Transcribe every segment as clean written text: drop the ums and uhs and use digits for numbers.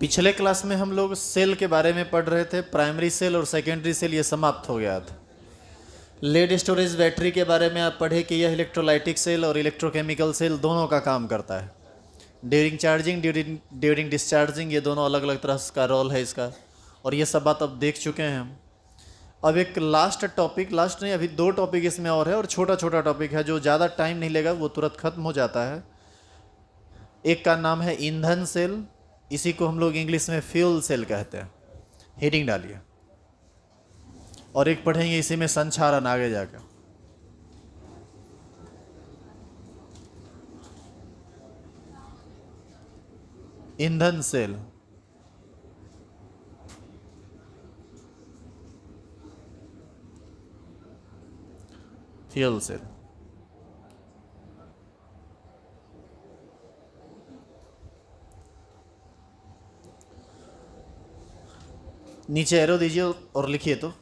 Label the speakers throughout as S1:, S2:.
S1: पिछले क्लास में हम लोग सेल के बारे में पढ़ रहे थे। प्राइमरी सेल और सेकेंडरी सेल ये समाप्त हो गया था। लेड स्टोरेज बैटरी के बारे में आप पढ़े कि यह इलेक्ट्रोलाइटिक सेल और इलेक्ट्रोकेमिकल सेल दोनों का काम करता है। ड्यूरिंग चार्जिंग, ड्यूरिंग डिस्चार्जिंग, ये दोनों अलग अलग तरह का रोल है इसका, और ये सब बात अब देख चुके हैं हम। अब एक लास्ट टॉपिक, लास्ट नहीं, अभी 2 टॉपिक इसमें और है, और छोटा छोटा टॉपिक है जो ज़्यादा टाइम नहीं लेगा, वो तुरंत खत्म हो जाता है। एक का नाम है ईंधन सेल, इसी को हम लोग इंग्लिश में फ्यूल सेल कहते हैं। हेडिंग डालिए। और एक पढ़ेंगे इसी में संचारण आगे जाकर। ईंधन सेल, फ्यूल सेल। नीचे एरो दीजिए और लिखिए। तो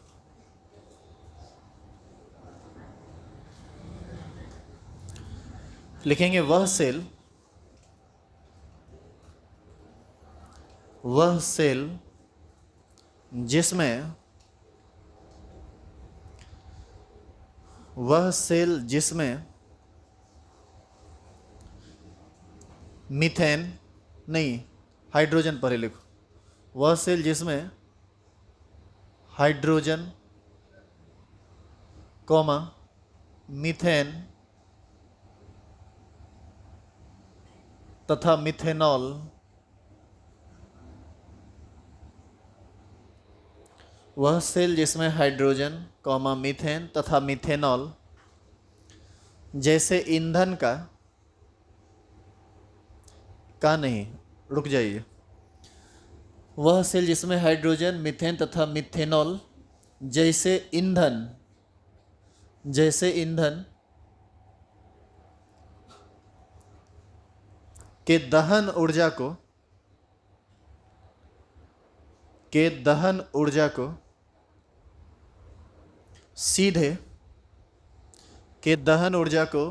S1: लिखेंगे वह सेल जिसमें मीथेन नहीं, हाइड्रोजन पर ही लिखो। वह सेल जिसमें हाइड्रोजन कॉमा मीथेन तथा मिथेनॉल वह सेल जिसमें हाइड्रोजन कॉमा मीथेन तथा मिथेनॉल जैसे ईंधन का नहीं, रुक जाइए। वह सेल जिसमें हाइड्रोजन, मीथेन तथा मिथेनॉल जैसे ईंधन के दहन ऊर्जा को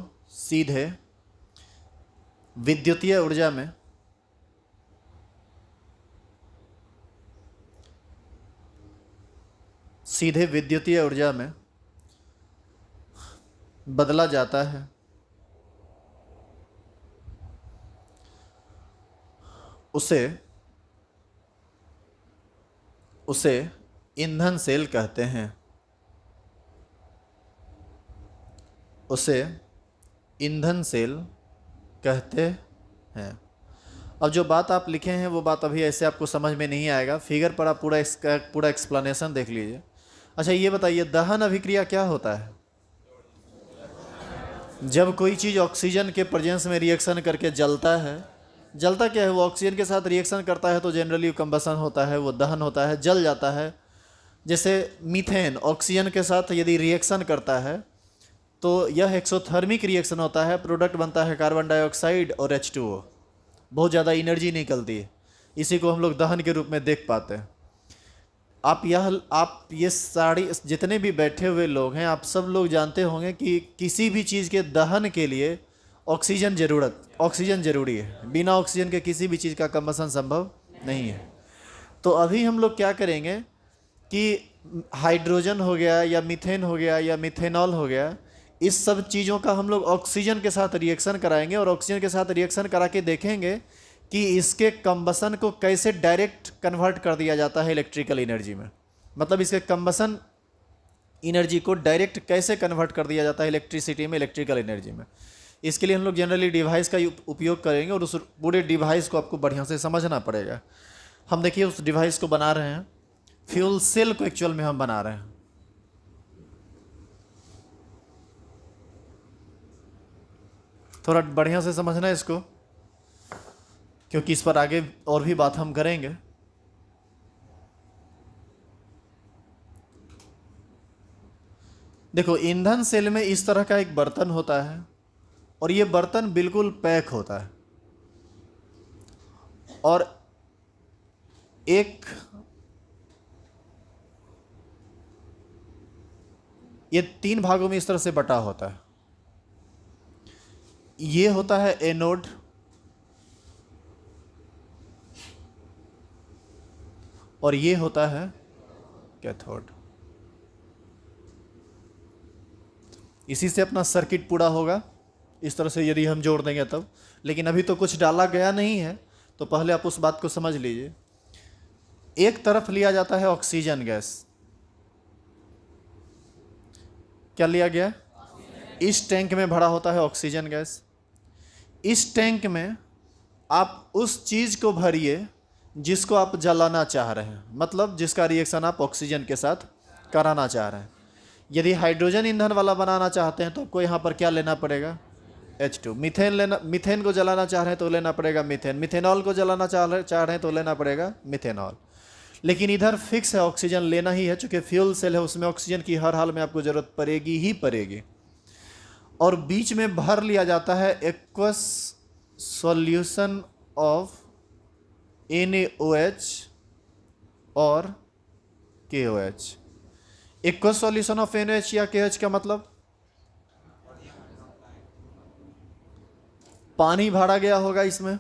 S1: सीधे विद्युतीय ऊर्जा में बदला जाता है, उसे ईंधन सेल कहते हैं। अब जो बात आप लिखे हैं वो बात अभी ऐसे आपको समझ में नहीं आएगा, फिगर पर आप इसका पूरा एक्सप्लेनेशन देख लीजिए। अच्छा, ये बताइए, दहन अभिक्रिया क्या होता है? जब कोई चीज़ ऑक्सीजन के प्रेजेंस में रिएक्शन करके जलता क्या है? वो ऑक्सीजन के साथ रिएक्शन करता है तो जनरली कंबसन होता है, वो दहन होता है, जल जाता है। जैसे मीथेन ऑक्सीजन के साथ यदि रिएक्शन करता है तो यह एक्सोथर्मिक रिएक्शन होता है, प्रोडक्ट बनता है कार्बन डाइऑक्साइड और H2O। बहुत ज़्यादा एनर्जी निकलती है, इसी को हम लोग दहन के रूप में देख पाते हैं। आप ये सारी जितने भी बैठे हुए लोग हैं, आप सब लोग जानते होंगे कि किसी भी चीज़ के दहन के लिए ऑक्सीजन ज़रूरी है। बिना ऑक्सीजन के किसी भी चीज़ का कंबसन संभव नहीं है। तो अभी हम लोग क्या करेंगे कि हाइड्रोजन हो गया या मीथेन हो गया या मिथेनॉल हो गया, इस सब चीज़ों का हम लोग ऑक्सीजन के साथ रिएक्शन कराएंगे, और ऑक्सीजन के साथ रिएक्शन करा के देखेंगे कि इसके कंबसन को कैसे डायरेक्ट कन्वर्ट कर दिया जाता है इलेक्ट्रिकल एनर्जी में। मतलब इसके कंबसन एनर्जी को डायरेक्ट कैसे कन्वर्ट कर दिया जाता है इलेक्ट्रिसिटी में, इलेक्ट्रिकल एनर्जी में। इसके लिए हम लोग जनरली डिवाइस का उपयोग करेंगे, और उस पूरे डिवाइस को आपको बढ़िया से समझना पड़ेगा। हम देखिए उस डिवाइस को बना रहे हैं, फ्यूल सेल को एक्चुअल में हम बना रहे हैं। थोड़ा बढ़िया से समझना इसको, क्योंकि इस पर आगे और भी बात हम करेंगे। देखो, ईंधन सेल में इस तरह का एक बर्तन होता है, और ये बर्तन बिल्कुल पैक होता है, और ये 3 भागों में इस तरह से बटा होता है। ये होता है एनोड, और ये होता है कैथोड। इसी से अपना सर्किट पूरा होगा, इस तरह से यदि हम जोड़ देंगे तब। लेकिन अभी तो कुछ डाला गया नहीं है, तो पहले आप उस बात को समझ लीजिए। एक तरफ लिया जाता है ऑक्सीजन गैस, क्या लिया गया? इस टैंक में भरा होता है ऑक्सीजन गैस। इस टैंक में आप उस चीज को भरिए जिसको आप जलाना चाह रहे हैं, मतलब जिसका रिएक्शन आप ऑक्सीजन के साथ कराना चाह रहे हैं। यदि हाइड्रोजन ईंधन वाला बनाना चाहते हैं तो आपको यहाँ पर क्या लेना पड़ेगा? H2। मीथेन को जलाना चाह रहे हैं तो लेना पड़ेगा मीथेन। मिथेनॉल को जलाना चाह रहे हैं तो लेना पड़ेगा मिथेनॉल। लेकिन इधर फिक्स है, ऑक्सीजन लेना ही है, चूंकि फ्यूल सेल है, उसमें ऑक्सीजन की हर हाल में आपको जरूरत पड़ेगी ही पड़ेगी। और बीच में भर लिया जाता है एक्वस सॉल्यूशन ऑफ NaOH और KOH। Aqueous solution of NaOH या KOH का मतलब पानी भरा गया होगा इसमें,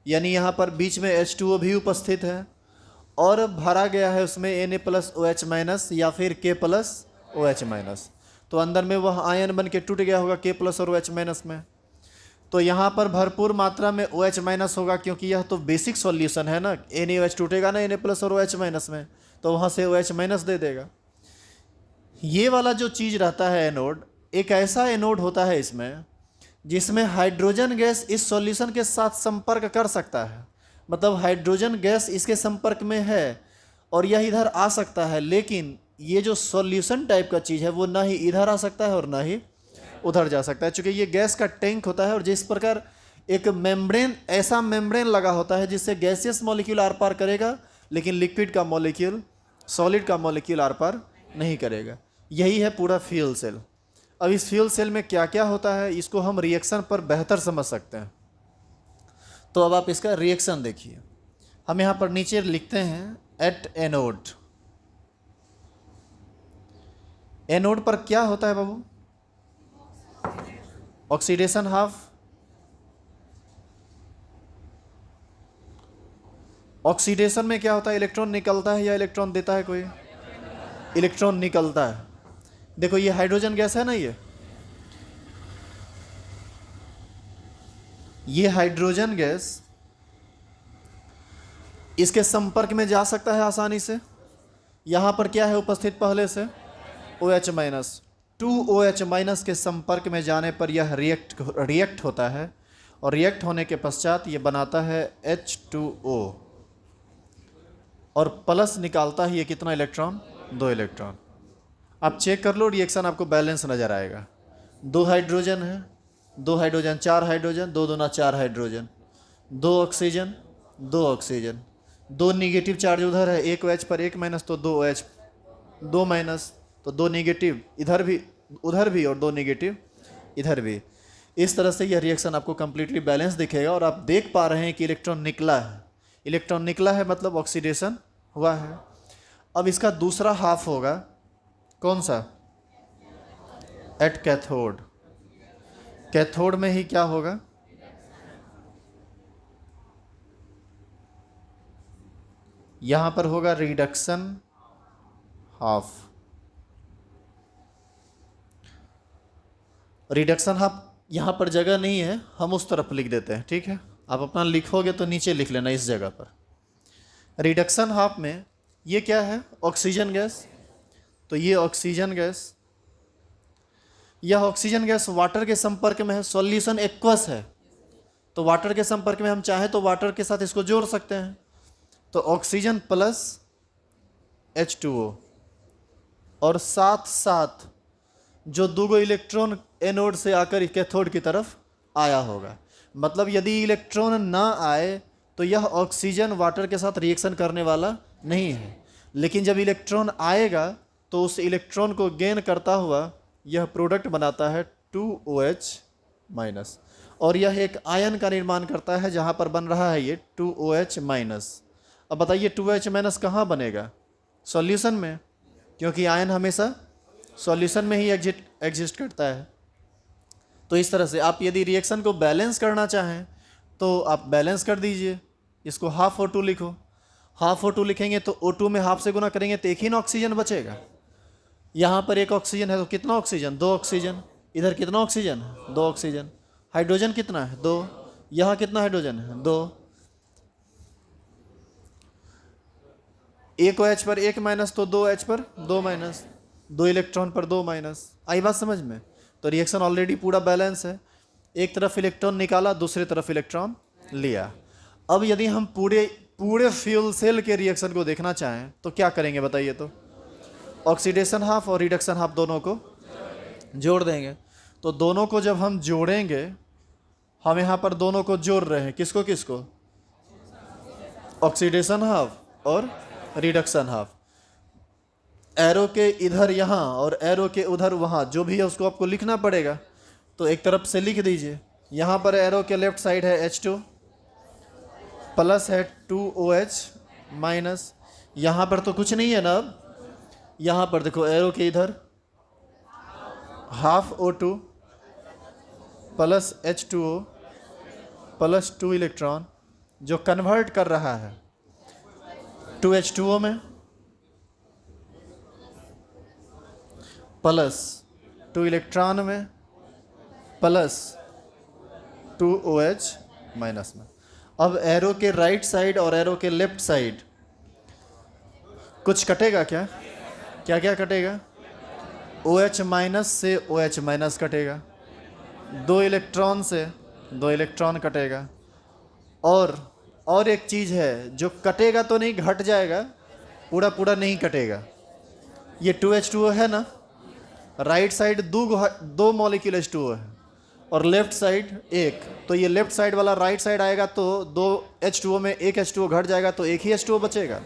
S1: यानी यहाँ पर बीच में H2O भी उपस्थित है और भरा गया है उसमें Na+OH- या फिर K+OH-। तो अंदर में वह आयन बन के टूट गया होगा K+ और OH- में। तो यहाँ पर भरपूर मात्रा में OH- होगा, क्योंकि यह तो बेसिक सॉल्यूशन है ना। NaOH टूटेगा ना Na+ और OH- में, तो वहाँ से OH- दे देगा। ये वाला जो चीज़ रहता है एनोड, एक ऐसा एनोड होता है इसमें जिसमें हाइड्रोजन गैस इस सॉल्यूशन के साथ संपर्क कर सकता है। मतलब हाइड्रोजन गैस इसके संपर्क में है और यह इधर आ सकता है, लेकिन ये जो सॉल्यूशन टाइप का चीज़ है वो ना ही इधर आ सकता है और ना ही उधर जा सकता है, क्योंकि ये गैस का टैंक होता है। और जिस प्रकार एक मेम्ब्रेन, ऐसा मेम्ब्रेन लगा होता है जिससे गैसियस मॉलिक्यूल आर पार करेगा, लेकिन लिक्विड का मॉलिक्यूल, सॉलिड का मॉलिक्यूल आर पार नहीं करेगा। यही है पूरा फ्यूल सेल। अब इस फ्यूल सेल में क्या क्या होता है इसको हम रिएक्शन पर बेहतर समझ सकते हैं। तो अब आप इसका रिएक्शन देखिए। हम यहाँ पर नीचे लिखते हैं एट एनोड। एनोड पर क्या होता है बाबू? Oxidation half. ऑक्सीडेशन में क्या होता है? इलेक्ट्रॉन निकलता है या इलेक्ट्रॉन देता है कोई? इलेक्ट्रॉन निकलता है। देखो ये हाइड्रोजन गैस है ना, ये हाइड्रोजन गैस इसके संपर्क में जा सकता है आसानी से। यहां पर क्या है उपस्थित पहले से? OH-। 2OH- के संपर्क में जाने पर यह रिएक्ट होता है और रिएक्ट होने के पश्चात ये बनाता है H2O और प्लस निकालता है ये कितना इलेक्ट्रॉन? 2 इलेक्ट्रॉन। आप चेक कर लो, रिएक्शन आपको बैलेंस नजर आएगा। 2 हाइड्रोजन है, 2 हाइड्रोजन, 4 हाइड्रोजन, 2 दूना 4 hydrogen, 2 oxygen, 2 oxygen, 2 negative charge उधर है, 1 OH पर 1- तो 2 OH, 2- तो 2 निगेटिव इधर भी, उधर भी, और 2 निगेटिव इधर भी। इस तरह से यह रिएक्शन आपको कंप्लीटली बैलेंस दिखेगा और आप देख पा रहे हैं कि इलेक्ट्रॉन निकला है। इलेक्ट्रॉन निकला है मतलब ऑक्सीडेशन हुआ है। अब इसका दूसरा हाफ होगा कौन सा? At cathode. कैथोड में ही क्या होगा? यहां पर होगा रिडक्शन हाफ। रिडक्शन हाफ यहां पर जगह नहीं है, हम उस तरफ लिख देते हैं, ठीक है? आप अपना लिखोगे तो नीचे लिख लेना इस जगह पर। रिडक्शन हाफ में ये क्या है? Oxygen gas. तो ये ऑक्सीजन गैस, यह ऑक्सीजन गैस वाटर के संपर्क में है, सॉल्यूशन एक्वस है, तो वाटर के संपर्क में हम चाहें तो वाटर के साथ इसको जोड़ सकते हैं। तो ऑक्सीजन प्लस H2O और साथ साथ जो 2 इलेक्ट्रॉन एनोड से आकर कैथोड की तरफ आया होगा। मतलब यदि इलेक्ट्रॉन ना आए तो यह ऑक्सीजन वाटर के साथ रिएक्शन करने वाला नहीं है, लेकिन जब इलेक्ट्रॉन आएगा तो उस इलेक्ट्रॉन को गेन करता हुआ यह प्रोडक्ट बनाता है 2OH-। और यह एक आयन का निर्माण करता है जहां पर बन रहा है ये 2OH-। अब बताइए 2OH- कहाँ बनेगा? सॉल्यूशन में, क्योंकि आयन हमेशा सॉल्यूशन में ही एग्जिस्ट करता है। तो इस तरह से आप यदि रिएक्शन को बैलेंस करना चाहें तो आप बैलेंस कर दीजिए, इसको हाफ O2 लिखो। हाफ O2 लिखेंगे तो O2 में हाफ से गुना करेंगे तो एक ही ना ऑक्सीजन बचेगा। यहाँ पर एक ऑक्सीजन है तो कितना ऑक्सीजन, 2 ऑक्सीजन। इधर कितना ऑक्सीजन है, 2 ऑक्सीजन। हाइड्रोजन कितना है, 2। यहाँ कितना हाइड्रोजन है, 2। एक OH पर 1 माइनस तो 2 H पर 2 माइनस, 2 इलेक्ट्रॉन पर 2 माइनस। आई बात समझ में? तो रिएक्शन ऑलरेडी पूरा बैलेंस है। एक तरफ इलेक्ट्रॉन निकाला, दूसरी तरफ इलेक्ट्रॉन लिया। अब यदि हम पूरे फ्यूल सेल के रिएक्शन को देखना चाहें तो क्या करेंगे बताइए? तो ऑक्सीडेशन हाफ और रिडक्शन हाफ दोनों को जोड़ देंगे। तो दोनों को जब हम जोड़ेंगे, हम यहाँ पर दोनों को जोड़ रहे हैं, किसको किसको? ऑक्सीडेशन हाफ और रिडक्शन हाफ। एरो के इधर यहाँ और एरो के उधर वहाँ, जो भी है उसको आपको लिखना पड़ेगा। तो एक तरफ से लिख दीजिए। यहाँ पर एरो के लेफ्ट साइड है H2 प्लस है 2OH माइनस। यहाँ पर तो कुछ नहीं है ना। अब यहाँ पर देखो एरो के इधर half O2 plus H2O plus 2 electron जो कन्वर्ट कर रहा है 2H2O में प्लस 2 इलेक्ट्रॉन में प्लस 2OH माइनस में। अब एरो के राइट साइड और एरो के लेफ्ट साइड कुछ कटेगा क्या? क्या क्या कटेगा? OH माइनस से OH माइनस कटेगा, 2 इलेक्ट्रॉन से 2 इलेक्ट्रॉन कटेगा। और एक चीज़ है जो कटेगा तो नहीं, घट जाएगा, पूरा पूरा नहीं कटेगा। ये 2H2O है ना, राइट साइड 2 मॉलिक्यूल H2O है और लेफ्ट साइड 1। तो ये लेफ्ट साइड वाला राइट साइड आएगा तो 2 H2O में 1 H2O घट जाएगा तो एक ही H2O बचेगा।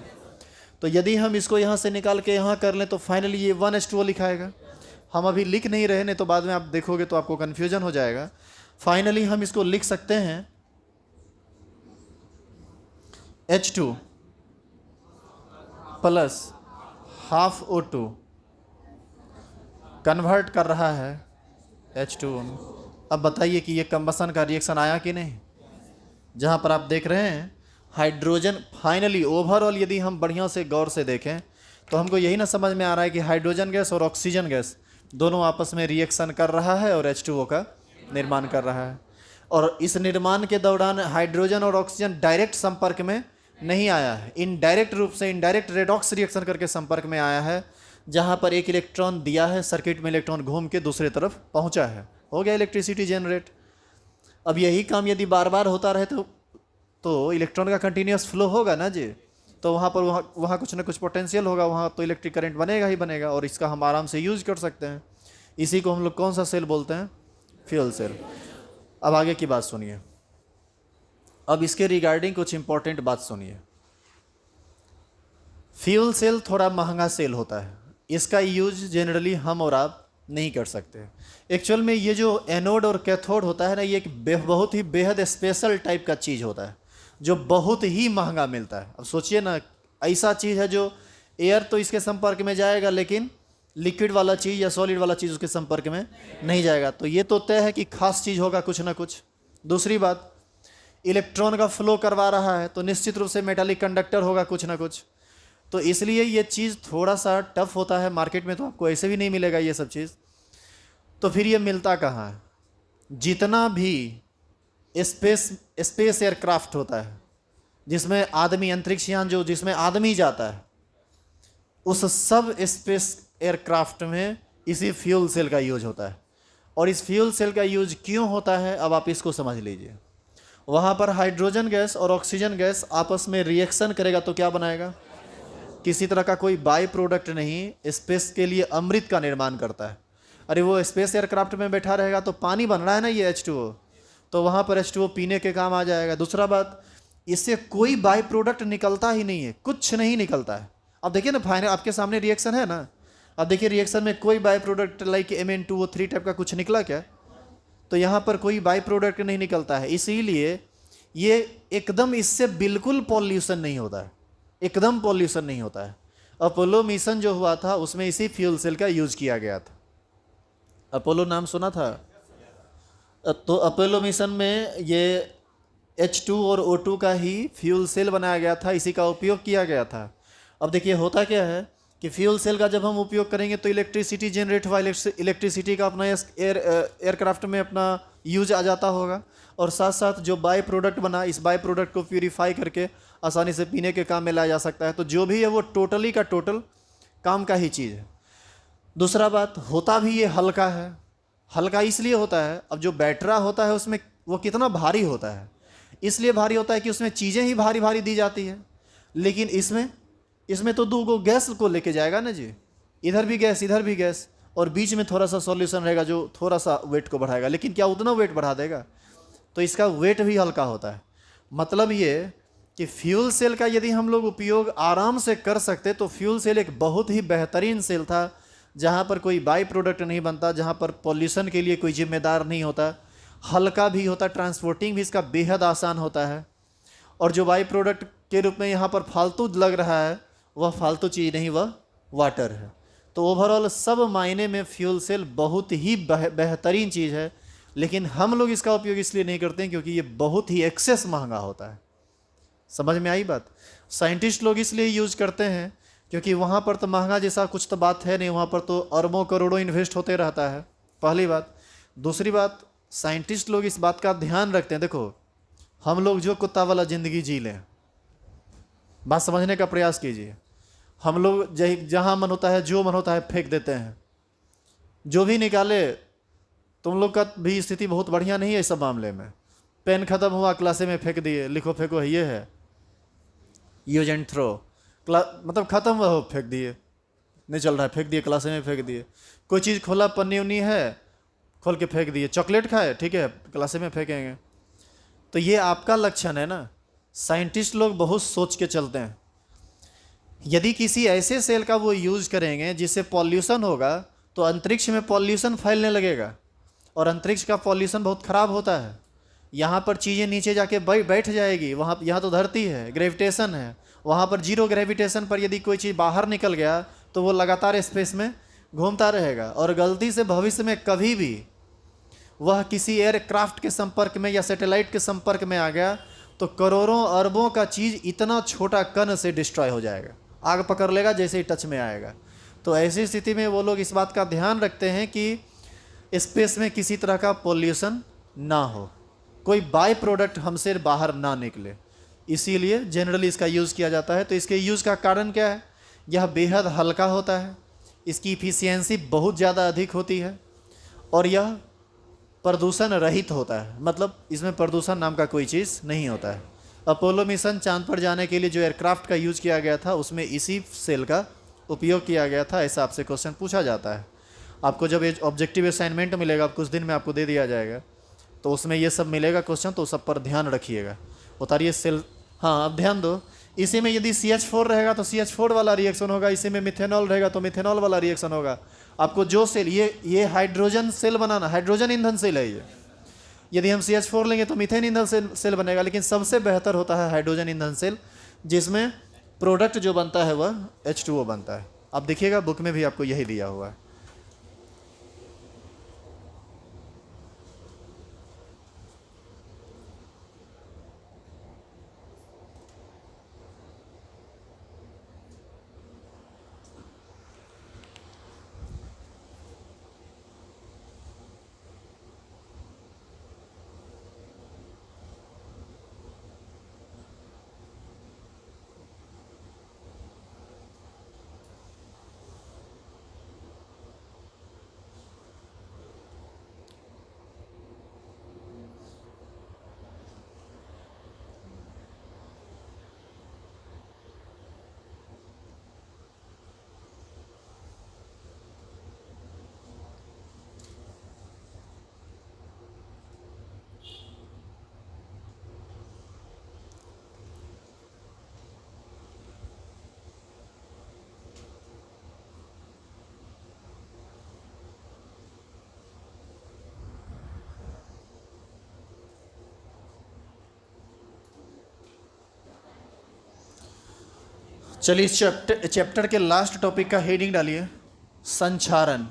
S1: तो यदि हम इसको यहाँ से निकाल के यहाँ कर लें तो फाइनली ये 1 H2O लिखाएगा। हम अभी लिख नहीं रहे, नहीं तो बाद में आप देखोगे तो आपको कन्फ्यूजन हो जाएगा। फाइनली हम इसको लिख सकते हैं H2 plus half O2 convert कर रहा है H2O में। अब बताइए कि ये कंबसन का रिएक्शन आया कि नहीं? जहाँ पर आप देख रहे हैं हाइड्रोजन, फाइनली ओवरऑल यदि हम बढ़िया से गौर से देखें तो हमको यही ना समझ में आ रहा है कि हाइड्रोजन गैस और ऑक्सीजन गैस दोनों आपस में रिएक्शन कर रहा है और H2O का निर्माण कर रहा है। और इस निर्माण के दौरान हाइड्रोजन और ऑक्सीजन डायरेक्ट संपर्क में नहीं आया है, इनडायरेक्ट रूप से इनडायरेक्ट रेडॉक्स रिएक्शन करके संपर्क में आया है। जहाँ पर एक इलेक्ट्रॉन दिया है, सर्किट में इलेक्ट्रॉन घूम के दूसरी तरफ पहुँचा है, हो गया इलेक्ट्रिसिटी जनरेट। अब यही काम यदि बार बार होता रहे तो इलेक्ट्रॉन का कंटिन्यूस फ्लो होगा ना जी। तो वहाँ पर वहाँ कुछ ना कुछ पोटेंशियल होगा, वहाँ तो इलेक्ट्रिक करंट बनेगा ही बनेगा और इसका हम आराम से यूज कर सकते हैं। इसी को हम लोग कौन सा सेल बोलते हैं? Fuel cell. अब आगे की बात सुनिए। अब इसके रिगार्डिंग कुछ इंपॉर्टेंट बात सुनिए। फ्यूल सेल थोड़ा महंगा सेल होता है, इसका यूज जनरली हम और आप नहीं कर सकते। एक्चुअल में ये जो एनोड और कैथोड होता है ना, ये एक बहुत ही बेहद स्पेशल टाइप का चीज़ होता है जो बहुत ही महंगा मिलता है। अब सोचिए ना, ऐसा चीज़ है जो एयर तो इसके संपर्क में जाएगा लेकिन लिक्विड वाला चीज़ या सॉलिड वाला चीज़ उसके संपर्क में नहीं जाएगा। तो ये तो तय है कि खास चीज़ होगा कुछ ना कुछ। दूसरी बात, इलेक्ट्रॉन का फ्लो करवा रहा है तो निश्चित रूप से मेटालिक कंडक्टर होगा कुछ ना कुछ। तो इसलिए ये चीज़ थोड़ा सा टफ होता है, मार्केट में तो आपको ऐसे भी नहीं मिलेगा ये सब चीज़। तो फिर ये मिलता कहाँ है? जितना भी स्पेस एयरक्राफ्ट होता है जिसमें आदमी, अंतरिक्षयान जो जिसमें आदमी जाता है, उस सब स्पेस एयरक्राफ्ट में इसी फ्यूल सेल का यूज होता है। और इस फ्यूल सेल का यूज क्यों होता है अब आप इसको समझ लीजिए। वहाँ पर हाइड्रोजन गैस और ऑक्सीजन गैस आपस में रिएक्शन करेगा तो क्या बनाएगा? किसी तरह का कोई बाई प्रोडक्ट नहीं, स्पेस के लिए अमृत का निर्माण करता है। अरे वो स्पेस एयरक्राफ्ट में बैठा रहेगा तो पानी बन रहा है ना ये H2O, तो वहाँ पर H2O पीने के काम आ जाएगा। दूसरा बात, इससे कोई बाई प्रोडक्ट निकलता ही नहीं है, कुछ नहीं निकलता है। अब देखिए ना, फाइनल आपके सामने रिएक्शन है ना, अब देखिए रिएक्शन में कोई by product like Mn2O3 type का कुछ निकला क्या? तो यहाँ पर कोई बाई प्रोडक्ट नहीं निकलता है। इसीलिए ये एकदम इससे बिल्कुल पॉल्यूशन नहीं होता है, एकदम पॉल्यूशन नहीं होता है। अपोलो मिशन जो हुआ था उसमें इसी फ्यूल सेल का यूज किया गया था। अपोलो नाम सुना था? तो अपोलो मिशन में ये H2 और O2 का ही फ्यूल सेल बनाया गया था, इसी का उपयोग किया गया था। अब देखिए होता क्या है कि फ्यूल सेल का जब हम उपयोग करेंगे तो इलेक्ट्रिसिटी जनरेट हुआ, इलेक्ट्रिसिटी का अपना एयरक्राफ्ट में अपना यूज आ जाता होगा, और साथ साथ जो बाई प्रोडक्ट बना, इस बाई प्रोडक्ट को प्यूरीफाई करके आसानी से पीने के काम में लाया जा सकता है। तो जो भी है वो टोटली का टोटल काम का ही चीज़ है। दूसरा बात, होता भी ये हल्का है। हल्का इसलिए होता है, अब जो बैटरा होता है उसमें वो कितना भारी होता है, इसलिए भारी होता है कि उसमें चीज़ें ही भारी भारी दी जाती है। लेकिन इसमें इसमें तो दो गो गैस को लेके जाएगा ना जी, इधर भी गैस इधर भी गैस, और बीच में थोड़ा सा सॉल्यूशन रहेगा जो थोड़ा सा वेट को बढ़ाएगा, लेकिन क्या उतना वेट बढ़ा देगा? तो इसका वेट भी हल्का होता है। मतलब ये कि फ्यूल सेल का यदि हम लोग उपयोग आराम से कर सकते तो फ्यूल सेल एक बहुत ही बेहतरीन सेल था, जहाँ पर कोई बाई प्रोडक्ट नहीं बनता, जहाँ पर पॉल्यूशन के लिए कोई जिम्मेदार नहीं होता, हल्का भी होता, ट्रांसपोर्टिंग भी इसका बेहद आसान होता है, और जो बाई प्रोडक्ट के रूप में यहाँ पर फालतू लग रहा है वह फालतू चीज़ नहीं, वह वाटर है। तो ओवरऑल सब मायने में फ्यूल सेल बहुत ही बेहतरीन चीज़ है, लेकिन हम लोग इसका उपयोग इसलिए नहीं करते हैं क्योंकि ये बहुत ही एक्सेस महंगा होता है। समझ में आई बात? साइंटिस्ट लोग इसलिए यूज करते हैं क्योंकि वहाँ पर तो महंगा जैसा कुछ तो बात है नहीं, वहाँ पर तो अरबों करोड़ों इन्वेस्ट होते रहता है, पहली बात। दूसरी बात, साइंटिस्ट लोग इस बात का ध्यान रखते हैं, देखो हम लोग जो कुत्ता वाला ज़िंदगी जी लें, बात समझने का प्रयास कीजिए। हम लोग जहाँ मन होता है, जो मन होता है फेंक देते हैं, जो भी निकाले। तुम लोग का भी स्थिति बहुत बढ़िया नहीं है इस सब मामले में। पेन खत्म हुआ, क्लासे में फेंक दिए, लिखो फेंको, ये है यूज एंड थ्रो। मतलब ख़त्म हुआ हो, फेंक दिए, नहीं चल रहा है, फेंक दिए, क्लासे में फेंक दिए। कोई चीज़ खोला, पन्नी उन्नी है, खोल के फेंक दिए। चॉकलेट खाए, ठीक है, क्लासे में फेंकेंगे। तो ये आपका लक्षण है ना। साइंटिस्ट लोग बहुत सोच के चलते हैं। यदि किसी ऐसे सेल का वो यूज करेंगे जिससे पॉल्यूशन होगा तो अंतरिक्ष में पॉल्यूशन फैलने लगेगा, और अंतरिक्ष का पॉल्यूशन बहुत ख़राब होता है। यहाँ पर चीज़ें नीचे जाके बैठ जाएगी, वहाँ यहाँ तो धरती है, ग्रेविटेशन है, वहाँ पर जीरो ग्रेविटेशन पर यदि कोई चीज़ बाहर निकल गया तो वो लगातार स्पेस में घूमता रहेगा, और गलती से भविष्य में कभी भी वह किसी एयरक्राफ्ट के संपर्क में या सैटेलाइट के संपर्क में आ गया तो करोड़ों अरबों का चीज़ इतना छोटा कण से डिस्ट्रॉय हो जाएगा, आग पकड़ लेगा जैसे ही टच में आएगा। तो ऐसी स्थिति में वो लोग इस बात का ध्यान रखते हैं कि स्पेस में किसी तरह का पॉल्यूशन ना हो, कोई बाय प्रोडक्ट हमसे बाहर ना निकले, इसीलिए जनरली इसका यूज़ किया जाता है। तो इसके यूज़ का कारण क्या है? यह बेहद हल्का होता है, इसकी इफ़िशियंसी बहुत ज़्यादा अधिक होती है, और यह प्रदूषण रहित होता है। मतलब इसमें प्रदूषण नाम का कोई चीज़ नहीं होता है। अपोलो मिशन चांद पर जाने के लिए जो एयरक्राफ्ट का यूज़ किया गया था उसमें इसी सेल का उपयोग किया गया था, ऐसा आपसे क्वेश्चन पूछा जाता है। आपको जब ये ऑब्जेक्टिव असाइनमेंट मिलेगा, कुछ दिन में आपको दे दिया जाएगा, तो उसमें ये सब मिलेगा क्वेश्चन, तो सब पर ध्यान रखिएगा। उतारिए सेल, हाँ अब ध्यान दो। इसी में यदि CH4 रहेगा तो CH4 वाला रिएक्शन होगा, इसी में मिथेनॉल रहेगा तो मिथेनॉल वाला रिएक्शन होगा। आपको जो सेल, ये हाइड्रोजन सेल बनाना, हाइड्रोजन ईंधन सेल है ये। यदि हम CH4 लेंगे तो मीथेन ईंधन सेल बनेगा, लेकिन सबसे बेहतर होता है हाइड्रोजन ईंधन सेल, जिसमें प्रोडक्ट जो बनता है वह H2O बनता है। आप देखिएगा बुक में भी आपको यही दिया हुआ है। चलिए इस चैप्टर के लास्ट टॉपिक का हेडिंग डालिए, संचारण।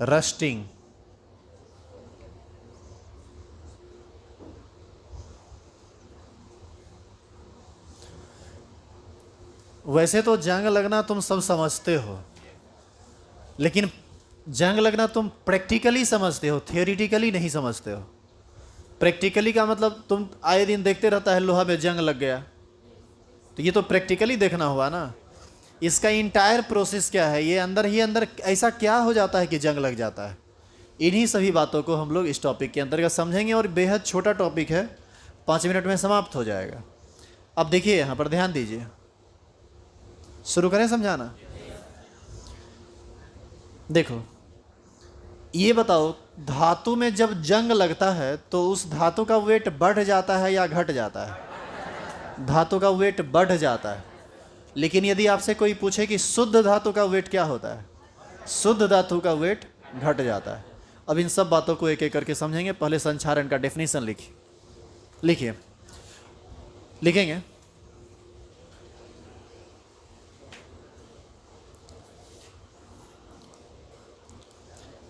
S1: रस्टिंग। वैसे तो जंग लगना तुम सब समझते हो, लेकिन जंग लगना तुम प्रैक्टिकली समझते हो, थियोरिटिकली नहीं समझते हो। प्रैक्टिकली का मतलब तुम आए दिन देखते रहता है लोहा में जंग लग गया, तो ये तो प्रैक्टिकली देखना हुआ ना। इसका इंटायर प्रोसेस क्या है, ये अंदर ही अंदर ऐसा क्या हो जाता है कि जंग लग जाता है। इन्हीं सभी बातों को हम लोग इस टॉपिक के अंतर्गत समझेंगे, और बेहद छोटा टॉपिक है, 5 मिनट में समाप्त हो जाएगा। अब देखिए यहाँ पर ध्यान दीजिए, शुरू करें समझाना। देखो ये बताओ, धातु में जब जंग लगता है तो उस धातु का वेट बढ़ जाता है या घट जाता है? धातु का वेट बढ़ जाता है। लेकिन यदि आपसे कोई पूछे कि शुद्ध धातु का वेट क्या होता है, शुद्ध धातु का वेट घट जाता है। अब इन सब बातों को एक एक करके समझेंगे। पहले संचारण का डेफिनेशन लिखिए, लिखेंगे।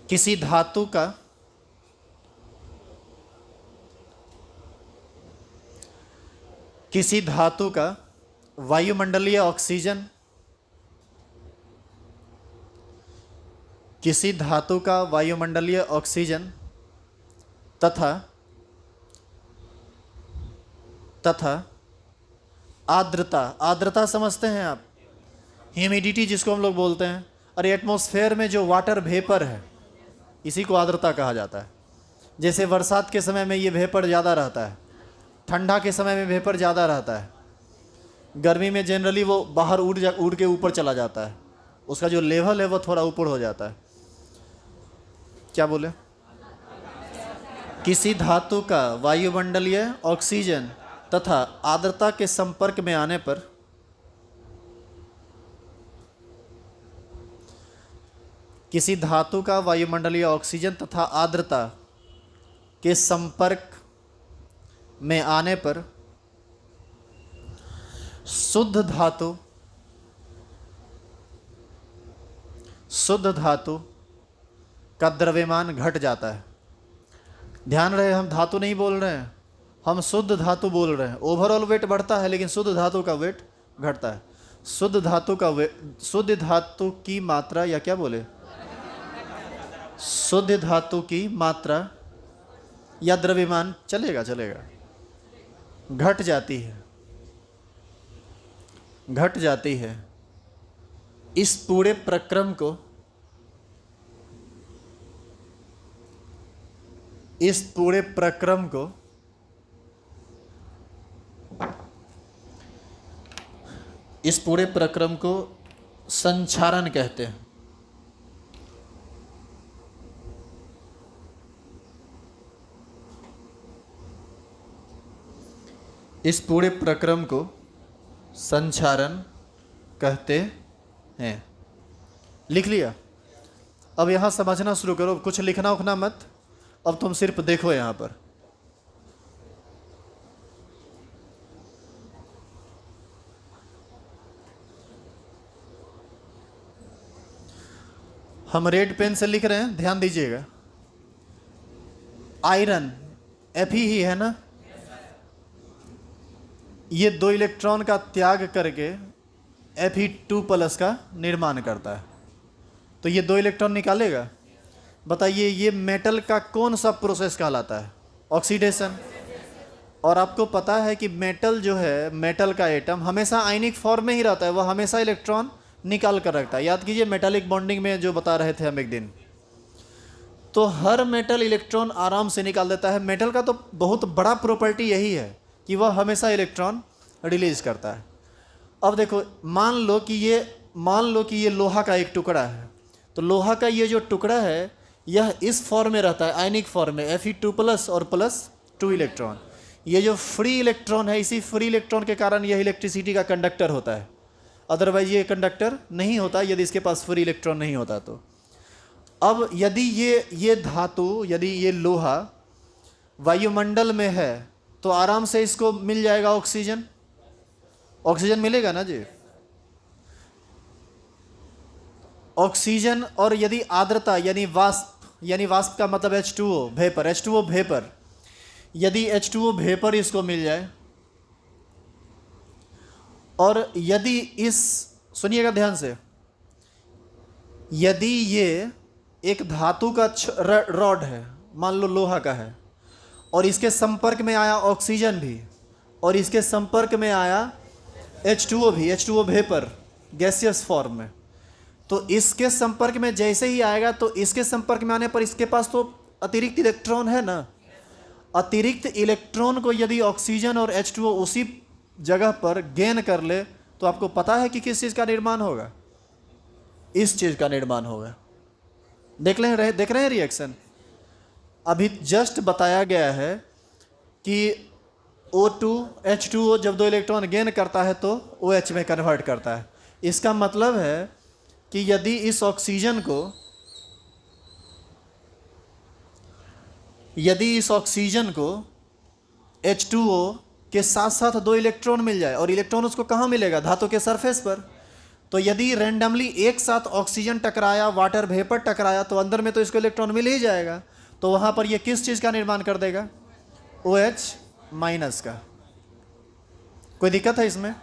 S1: किसी धातु का वायुमंडलीय ऑक्सीजन, किसी धातु का वायुमंडलीय ऑक्सीजन तथा आर्द्रता समझते हैं आप? ह्यूमिडिटी जिसको हम लोग बोलते हैं। और एटमॉस्फेयर में जो वाटर वेपर है, इसी को आर्द्रता कहा जाता है। जैसे बरसात के समय में ये वेपर ज़्यादा रहता है, ठंडा के समय में वेपर ज़्यादा रहता है, गर्मी में जनरली वो बाहर उड़ के ऊपर चला जाता है, उसका जो लेवल है वो थोड़ा ऊपर हो जाता है। क्या बोले? किसी धातु का वायुमंडलीय ऑक्सीजन तथा आर्द्रता के संपर्क में आने पर किसी धातु का वायुमंडलीय ऑक्सीजन तथा आर्द्रता के संपर्क में आने पर शुद्ध धातु का द्रव्यमान घट जाता है। ध्यान रहे, हम धातु नहीं बोल रहे हैं, हम शुद्ध धातु बोल रहे हैं। ओवरऑल वेट बढ़ता है लेकिन शुद्ध धातु का वेट घटता है। शुद्ध धातु की मात्रा, या क्या बोले, शुद्ध धातु की मात्रा या द्रव्यमान, चलेगा, घट जाती है। इस पूरे प्रक्रम को संचारण कहते हैं। इस पूरे प्रक्रम को संचारण कहते हैं। लिख लिया? अब यहाँ समझना शुरू करो, कुछ लिखना उखना मत, अब तुम सिर्फ देखो। यहाँ पर हम रेड पेन से लिख रहे हैं, ध्यान दीजिएगा। आयरन Fe ही है ना, ये 2 इलेक्ट्रॉन का त्याग करके Fe2+ का निर्माण करता है, तो ये 2 इलेक्ट्रॉन निकालेगा। बताइए ये मेटल का कौन सा प्रोसेस कहलाता है? ऑक्सीडेशन। और आपको पता है कि मेटल जो है, मेटल का एटम हमेशा आयनिक फॉर्म में ही रहता है, वह हमेशा इलेक्ट्रॉन निकाल कर रखता है। याद कीजिए मेटालिक बॉन्डिंग में जो बता रहे थे हम एक दिन, तो हर मेटल इलेक्ट्रॉन आराम से निकाल देता है। मेटल का तो बहुत बड़ा प्रॉपर्टी यही है कि वह हमेशा इलेक्ट्रॉन रिलीज करता है। अब देखो, मान लो कि ये लोहा का एक टुकड़ा है, तो लोहा का ये जो टुकड़ा है यह इस फॉर्म में रहता है, आयनिक फॉर्म में, Fe2+ और +2 इलेक्ट्रॉन। ये जो फ्री इलेक्ट्रॉन है, इसी फ्री इलेक्ट्रॉन के कारण यह इलेक्ट्रिसिटी का कंडक्टर होता है, अदरवाइज ये कंडक्टर नहीं होता यदि इसके पास फ्री इलेक्ट्रॉन नहीं होता तो। अब यदि ये धातु, यदि ये लोहा वायुमंडल में है तो आराम से इसको मिल जाएगा ऑक्सीजन मिलेगा ना जी। ऑक्सीजन और यदि आर्द्रता यानी वाष्प का मतलब H2O वेपर, H2O वेपर, यदि H2O वेपर इसको मिल जाए और यदि इस, सुनिएगा ध्यान से, यदि ये एक धातु का रॉड है, मान लो लोहा का है, और इसके संपर्क में आया ऑक्सीजन भी और इसके संपर्क में आया H2O भी, H2O वेपर गैसियस फॉर्म में, तो इसके संपर्क में जैसे ही आएगा तो इसके संपर्क में आने पर इसके पास तो अतिरिक्त इलेक्ट्रॉन है ना, अतिरिक्त इलेक्ट्रॉन को यदि ऑक्सीजन और H2O उसी जगह पर गेन कर ले तो आपको पता है कि किस चीज़ का निर्माण होगा, इस चीज़ का निर्माण होगा। देख रहे हैं रिएक्शन। अभी जस्ट बताया गया है कि O2 H2O जब 2 इलेक्ट्रॉन गेन करता है तो OH में कन्वर्ट करता है। इसका मतलब है कि यदि इस ऑक्सीजन को H2O के साथ साथ 2 इलेक्ट्रॉन मिल जाए, और इलेक्ट्रॉन उसको कहाँ मिलेगा, धातु के सरफेस पर, तो यदि रैंडमली एक साथ ऑक्सीजन टकराया, वाटर वेपर टकराया, तो अंदर में तो इसको इलेक्ट्रॉन मिल ही जाएगा, तो वहाँ पर ये किस चीज़ का निर्माण कर देगा, OH माइनस का। कोई दिक्कत है इसमें?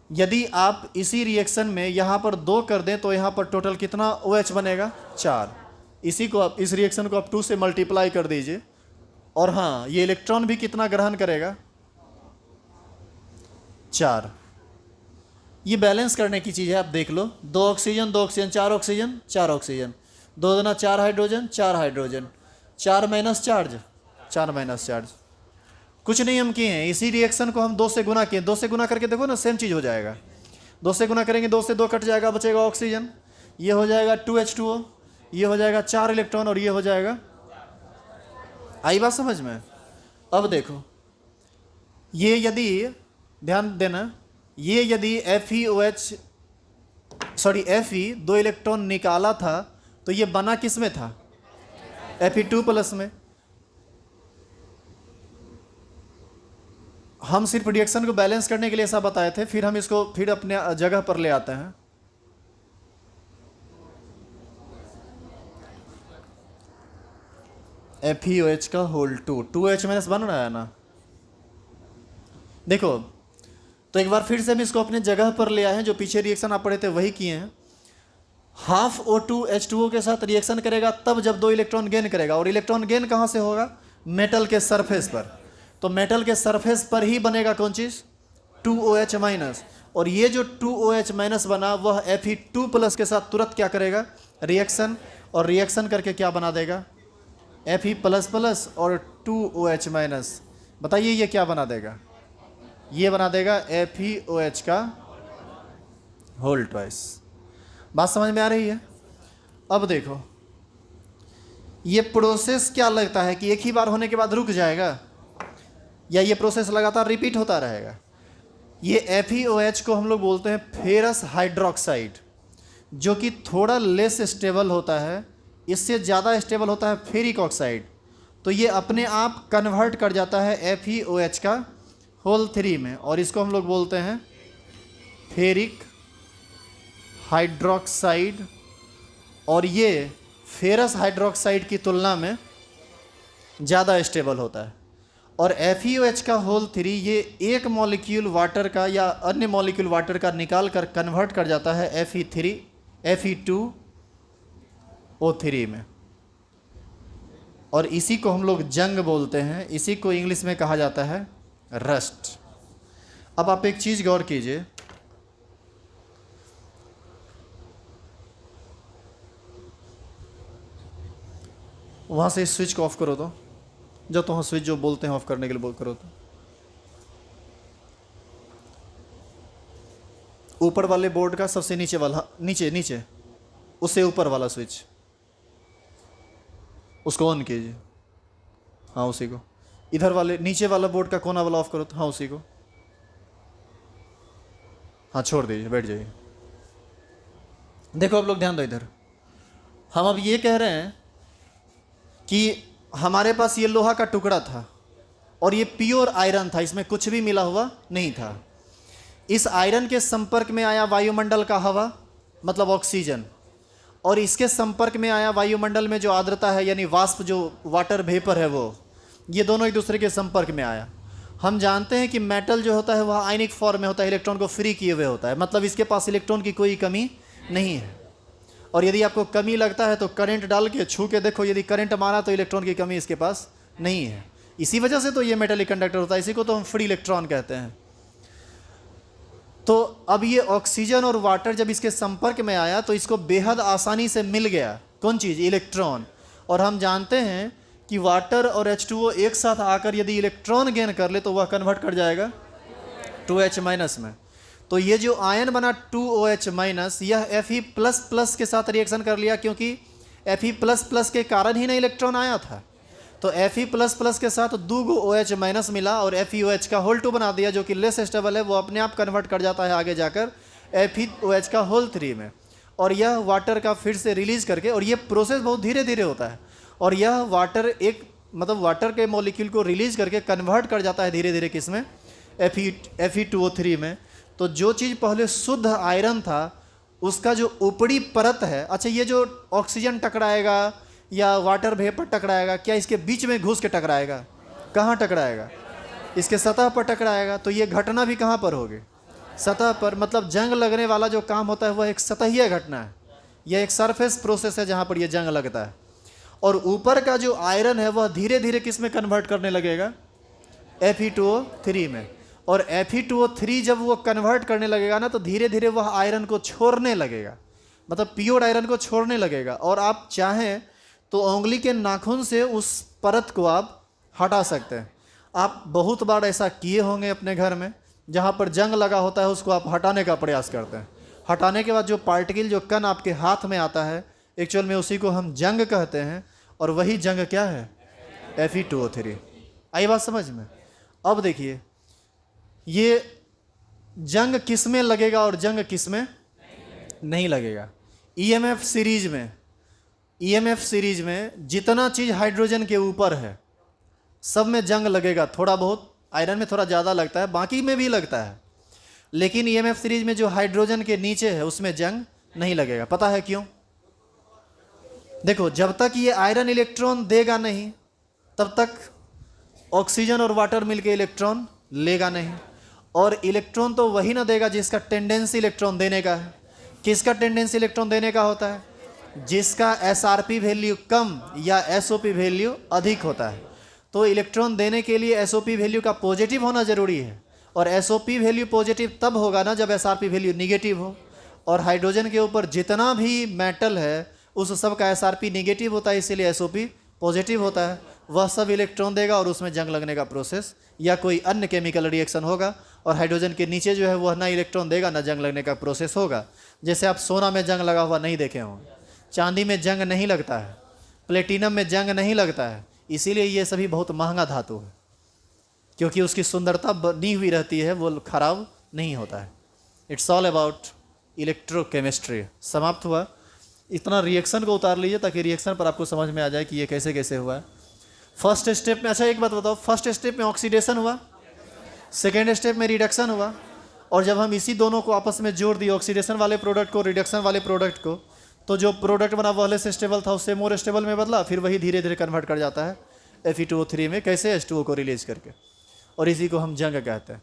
S1: यदि आप इसी रिएक्शन में यहाँ पर 2 कर दें तो यहाँ पर टोटल कितना OH बनेगा, 4। इसी को आप, इस रिएक्शन को आप 2 से मल्टीप्लाई कर दीजिए, और हाँ, ये इलेक्ट्रॉन भी कितना ग्रहण करेगा, 4। ये बैलेंस करने की चीज़ है, आप देख लो, 2 ऑक्सीजन 2 ऑक्सीजन 4 ऑक्सीजन 4 ऑक्सीजन, 2 दूना 4 hydrogen 4 hydrogen, 4 minus charge 4 minus charge. कुछ नहीं हम किए हैं, इसी रिएक्शन को हम 2 से गुना किए, 2 से गुना करके देखो ना, सेम चीज़ हो जाएगा। 2 से गुना करेंगे, 2 से 2 कट जाएगा, बचेगा ऑक्सीजन, ये हो जाएगा 2H2O, ये हो जाएगा 4 इलेक्ट्रॉन, और ये हो जाएगा, आई बात समझ में? अब देखो, ये यदि ध्यान देना, ये यदि Fe 2 इलेक्ट्रॉन निकाला था तो ये बना किस में था, Fe2 प्लस में। हम सिर्फ रिएक्शन को बैलेंस करने के लिए ऐसा बताए थे, फिर हम इसको फिर अपने जगह पर ले आते हैं। FeOH का होल 2H माइनस बन रहा है ना, देखो। तो एक बार फिर से हम इसको अपने जगह पर ले आए हैं, जो पीछे रिएक्शन आप पढ़े थे वही किए हैं। हाफ O2 H2O के साथ रिएक्शन करेगा तब जब 2 इलेक्ट्रॉन गेन करेगा, और इलेक्ट्रॉन गेन कहाँ से होगा, मेटल के सरफेस पर। तो मेटल के सरफेस पर ही बनेगा कौन चीज़, 2OH माइनस, और ये जो 2OH माइनस बना वह Fe2 प्लस के साथ तुरंत क्या करेगा, रिएक्शन, और रिएक्शन करके क्या बना देगा, Fe प्लस प्लस और 2OH माइनस। बताइए ये क्या बना देगा, ये बना देगा FeOH का होल ट्वाइस। बात समझ में आ रही है? अब देखो, ये प्रोसेस क्या लगता है कि एक ही बार होने के बाद रुक जाएगा, या ये प्रोसेस लगातार रिपीट होता रहेगा? ये FeOH को हम लोग बोलते हैं फेरस हाइड्रोक्साइड, जो कि थोड़ा लेस स्टेबल होता है, इससे ज़्यादा स्टेबल होता है फेरिक ऑक्साइड। तो ये अपने आप कन्वर्ट कर जाता है FeOH का होल 3 में, और इसको हम लोग बोलते हैं फेरिक हाइड्रोक्साइड। और ये फेरस हाइड्रोक्साइड की तुलना में ज़्यादा स्टेबल होता है। और FeOH का होल 3 ये एक मॉलिक्यूल वाटर का या अन्य मॉलिक्यूल वाटर का निकाल कर कन्वर्ट कर जाता है Fe2O3 में, और इसी को हम लोग जंग बोलते हैं, इसी को इंग्लिश में कहा जाता है रस्ट। अब आप एक चीज़ गौर कीजिए, वहाँ से इस स्विच को ऑफ करो, तो जब तो स्विच जो बोलते हैं ऑफ करने के लिए बोल करो, तो ऊपर वाले बोर्ड का सबसे नीचे वाला, नीचे उससे ऊपर वाला स्विच, उसको ऑन कीजिए। हाँ उसी को, इधर वाले नीचे वाला बोर्ड का कोना वाला ऑफ करो, तो हाँ उसी को, हाँ छोड़ दीजिए, बैठ जाइए। देखो अब लोग ध्यान दो इधर, हम अब ये कह रहे हैं कि हमारे पास ये लोहा का टुकड़ा था और ये प्योर आयरन था, इसमें कुछ भी मिला हुआ नहीं था। इस आयरन के संपर्क में आया वायुमंडल का हवा, मतलब ऑक्सीजन, और इसके संपर्क में आया वायुमंडल में जो आर्द्रता है यानी वाष्प जो वाटर वेपर है वो, ये दोनों एक दूसरे के संपर्क में आया। हम जानते हैं कि मेटल जो होता है वह आयनिक फॉर्म में होता है, इलेक्ट्रॉन को फ्री किए हुए होता है, मतलब इसके पास इलेक्ट्रॉन की कोई कमी नहीं है। और यदि आपको कमी लगता है तो करंट डाल के छू के देखो, यदि करंट मारा तो इलेक्ट्रॉन की कमी इसके पास नहीं है। इसी वजह से तो ये मेटलिक कंडक्टर होता है, इसी को तो हम फ्री इलेक्ट्रॉन कहते हैं। तो अब ये ऑक्सीजन और वाटर जब इसके संपर्क में आया तो इसको बेहद आसानी से मिल गया कौन चीज़, इलेक्ट्रॉन। और हम जानते हैं कि वाटर और H2O एक साथ आकर यदि इलेक्ट्रॉन गेन कर ले तो वह कन्वर्ट कर जाएगा 2H- में। तो ये जो आयन बना 2OH-, यह Fe++ के साथ रिएक्शन कर लिया, क्योंकि Fe++ के कारण ही ना इलेक्ट्रॉन आया था। तो Fe++ के साथ 2 OH- मिला और FeOH का होल 2 बना दिया, जो कि लेस स्टेबल है, वो अपने आप कन्वर्ट कर जाता है आगे जाकर FeOH का होल 3 में। और यह वाटर का फिर से रिलीज करके, और ये प्रोसेस बहुत धीरे धीरे होता है, और यह वाटर एक मतलब वाटर के मॉलिक्यूल को रिलीज करके कन्वर्ट कर जाता है धीरे धीरे किस में, Fe2O3 में। तो जो चीज़ पहले शुद्ध आयरन था उसका जो ऊपरी परत है, अच्छा ये जो ऑक्सीजन टकराएगा या वाटर वेपर टकराएगा, क्या इसके बीच में घुस के टकराएगा? कहाँ टकराएगा? इसके सतह पर टकराएगा। तो ये घटना भी कहाँ पर होगी? सतह पर। मतलब जंग लगने वाला जो काम होता है वह एक सतहीय घटना है, यह एक सरफेस प्रोसेस है जहाँ पर यह जंग लगता है। और ऊपर का जो आयरन है वह धीरे धीरे किस में कन्वर्ट करने लगेगा? Fe2O3 में। और Fe2O3 जब वो कन्वर्ट करने लगेगा ना तो धीरे धीरे वह आयरन को छोड़ने लगेगा, मतलब प्योर आयरन को छोड़ने लगेगा। और आप चाहें तो उंगली के नाखून से उस परत को आप हटा सकते हैं। आप बहुत बार ऐसा किए होंगे अपने घर में, जहाँ पर जंग लगा होता है उसको आप हटाने का प्रयास करते हैं। हटाने के बाद जो पार्टिकल जो कण आपके हाथ में आता है, एक्चुअल में उसी को हम जंग कहते हैं, और वही जंग क्या है? Fe2O3। आई बात समझ में? अब देखिए ये जंग किस में लगेगा और जंग किस में नहीं लगेगा। EMF सीरीज में जितना चीज़ हाइड्रोजन के ऊपर है सब में जंग लगेगा। थोड़ा बहुत आयरन में थोड़ा ज़्यादा लगता है, बाकी में भी लगता है, लेकिन EMF सीरीज में जो हाइड्रोजन के नीचे है उसमें जंग नहीं लगेगा। पता है क्यों? देखो, जब तक ये आयरन इलेक्ट्रॉन देगा नहीं तब तक ऑक्सीजन और वाटर मिलके इलेक्ट्रॉन लेगा नहीं। और इलेक्ट्रॉन तो वही ना देगा जिसका टेंडेंसी इलेक्ट्रॉन देने का है। किसका टेंडेंसी इलेक्ट्रॉन देने का होता है? जिसका SRP वैल्यू कम या SOP वैल्यू अधिक होता है। तो इलेक्ट्रॉन देने के लिए SOP वैल्यू का पॉजिटिव होना जरूरी है, और SOP वैल्यू पॉजिटिव तब होगा ना जब SRP वैल्यू निगेटिव हो। और हाइड्रोजन के ऊपर जितना भी मेटल है उस सब का SRP निगेटिव होता है, इसीलिए SOP पॉजिटिव होता है। वह सब इलेक्ट्रॉन देगा और उसमें जंग लगने का प्रोसेस या कोई अन्य केमिकल रिएक्शन होगा। और हाइड्रोजन के नीचे जो है वह ना इलेक्ट्रॉन देगा ना जंग लगने का प्रोसेस होगा। जैसे आप सोना में जंग लगा हुआ नहीं देखे होंगे, चांदी में जंग नहीं लगता है, प्लेटिनम में जंग नहीं लगता है। इसीलिए ये सभी बहुत महंगा धातु है, क्योंकि उसकी सुंदरता बनी हुई रहती है, वो खराब नहीं होता है। It's all about electrochemistry. समाप्त हुआ। इतना रिएक्शन को उतार लीजिए ताकि रिएक्शन पर आपको समझ में आ जाए कि ये कैसे कैसे हुआ है। फर्स्ट स्टेप में, अच्छा एक बात बताओ, फर्स्ट स्टेप में ऑक्सीडेशन हुआ, सेकेंड स्टेप में रिडक्शन हुआ, और जब हम इसी दोनों को आपस में जोड़ दिए, ऑक्सीडेशन वाले प्रोडक्ट को रिडक्शन वाले प्रोडक्ट को, तो जो प्रोडक्ट बना वह लेस स्टेबल था उससे मोर स्टेबल में बदला, फिर वही धीरे धीरे कन्वर्ट कर जाता है Fe2O3 में, कैसे? H2O को रिलीज करके, और इसी को हम जंग कहते हैं।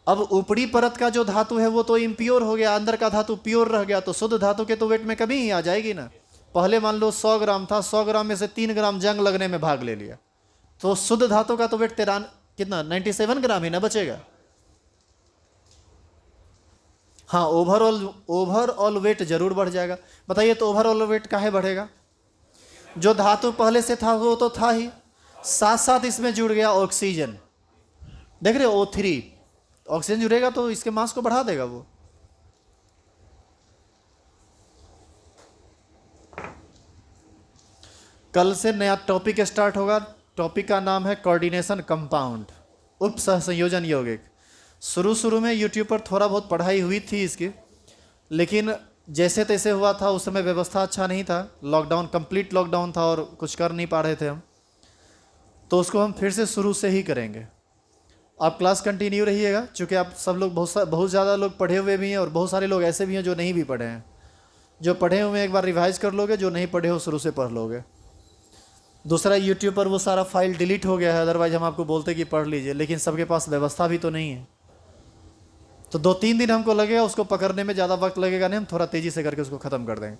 S1: अब ऊपरी परत का जो धातु है वो तो इम्प्योर हो गया, अंदर का धातु प्योर रह गया, तो शुद्ध धातु के तो वेट में कभी ही आ जाएगी ना। पहले मान लो 100 ग्राम था, 100 ग्राम में से 3 ग्राम जंग लगने में भाग ले लिया, तो शुद्ध धातु का तो वेट कितना 97 ग्राम ही ना बचेगा। हाँ, ओवरऑल वेट जरूर बढ़ जाएगा। बताइए तो ओवरऑल वेट काहे बढ़ेगा? जो धातु पहले से था वो तो था ही, साथ साथ इसमें जुड़ गया ऑक्सीजन। देख रहे हो O3, ऑक्सीजन जुड़ेगा तो इसके मास को बढ़ा देगा वो। कल से नया टॉपिक स्टार्ट होगा। टॉपिक का नाम है कोऑर्डिनेशन कंपाउंड, उप सहसंयोजन यौगिक। शुरू में यूट्यूब पर थोड़ा बहुत पढ़ाई हुई थी इसकी, लेकिन जैसे तैसे हुआ था, उस समय व्यवस्था अच्छा नहीं था, लॉकडाउन, कंप्लीट लॉकडाउन था और कुछ कर नहीं पा रहे थे हम, तो उसको हम फिर से शुरू से ही करेंगे। आप क्लास कंटिन्यू रहिएगा, चूँकि आप सब लोग बहुत ज़्यादा लोग पढ़े हुए भी हैं और बहुत सारे लोग ऐसे भी हैं जो नहीं भी पढ़े हैं, जो पढ़े हुए एक बार रिवाइज कर लोगे, जो नहीं पढ़े हो शुरू से पढ़ लोगे। दूसरा, यूट्यूब पर वो सारा फाइल डिलीट हो गया है, अदरवाइज हम आपको बोलते कि पढ़ लीजिए, लेकिन सबके पास व्यवस्था भी तो नहीं है। तो 2-3 दिन हमको लगेगा, उसको पकड़ने में ज़्यादा वक्त लगेगा नहीं, हम थोड़ा तेज़ी से करके उसको ख़त्म कर देंगे।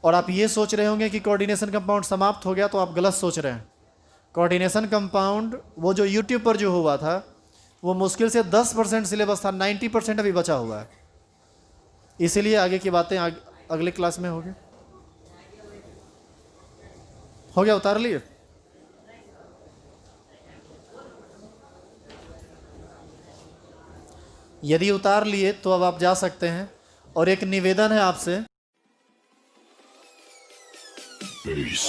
S1: और आप ये सोच रहे होंगे कि कोऑर्डिनेशन कंपाउंड समाप्त हो गया, तो आप गलत सोच रहे हैं। कोऑर्डिनेशन कंपाउंड वो जो यूट्यूब पर जो हुआ था, वो मुश्किल से 10% सिलेबस था, 90% अभी बचा हुआ है। इसीलिए आगे की बातें अगले क्लास में होगी। हो गया, उतार लिए? यदि उतार लिए तो अब आप जा सकते हैं। और एक निवेदन है आपसे,
S2: Peace.